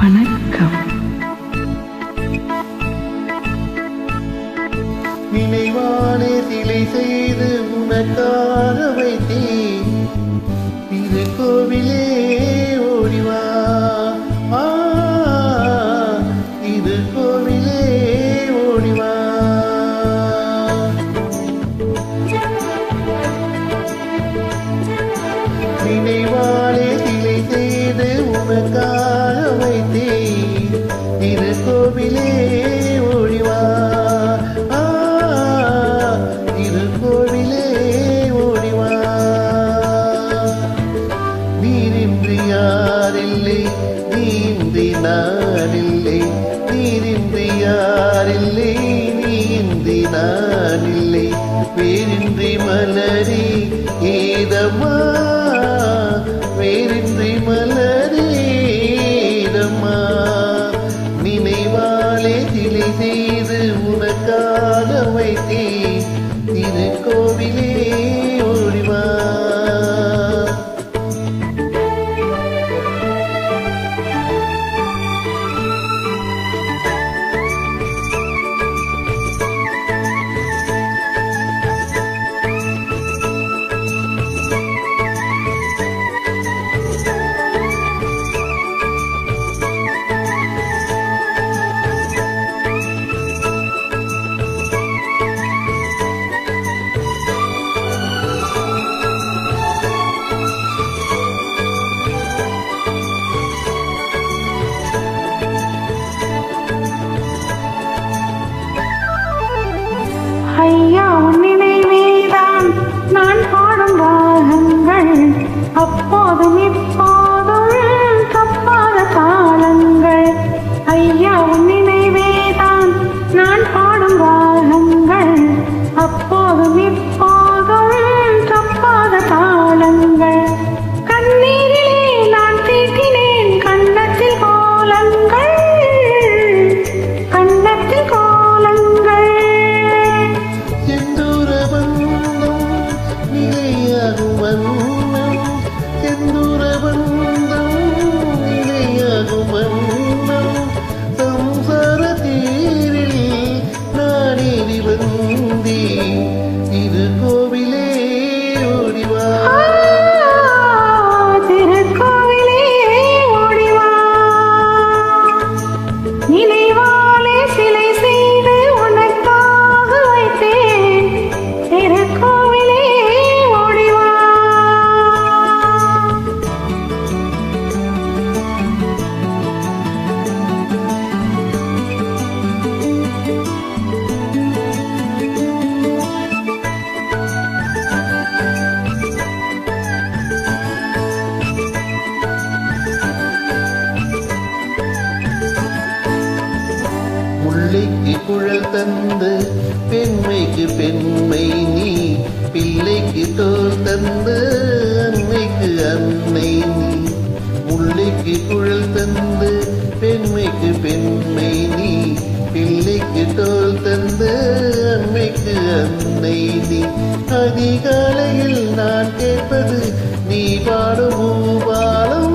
வணக்கம். நினைவானே சிலை செய்து உனக்காக வைத்தேன் திருக்கோவிலே ஓடிவா திருக்கோவிலே ஓடிவா நினைவானே சிலை செய்து உனக்காக வைத்தேன் திருக்கோவிலே ஓடிவா திருக்கோவிலே ஓடிவா நீரின்றி யாரில்லை நீந்தி நானில்லை நீரின்றி யாரில்லை நீந்தி நானில்லை வேரின்றி மலரி ஏதம்மா வேரின்றி மலரி ஏதம்மா நினைவாலே சிலை செய்து உனக்காக வைத்தேன் திருக்கோவிலே ஓடிவா ஐயா உன் நினைவேதான் நான் பாடும் ராகங்கள், அப்போதும் இப்போதும் தப்பாத தாளங்கள். ஐயா உன் நினைவேதான் நான் பாடும் ராகங்கள், அப்போதும் இப்போதும் தப்பாத தாளங்கள். கண்ணீரிலே நான் தீட்டினேன் கண்ணத்தில் கோலங்கள், கண்ணத்தில் கோலங்கள். திருக்கோவிலே ஓடிவா திருக்கோவிலே ஓடிவா நினைவாலே சிலை செய்து உனக்காக வைத்தேன் திருக்கோவிலே ஓடிவா. முல்லைக்கு குழல் தந்து பெண்மைக்கு பெண்மை நீ, பிள்ளைக்கு தோல் தந்து அன்னைக்கு அன்னை நீ. முல்லைக்கு குழல் தந்து பெண்மைக்கு பெண்மை நீ, பிள்ளைக்கு தோல் தந்து அன்னைக்கு அன்னை நீ. அதிகாலையில் நான் கேட்பது நீ பாடும் பூபாலம்.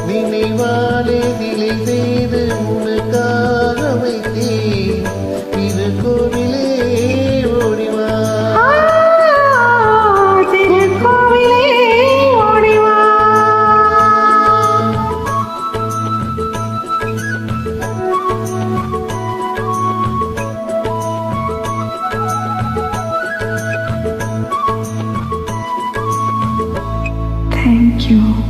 நினைவாலே சிலை செய்து உனக்காக வைத்தேன் திருக்கோவிலே ஓடிவா திருக்கோவிலே ஓடிவா. Thank you.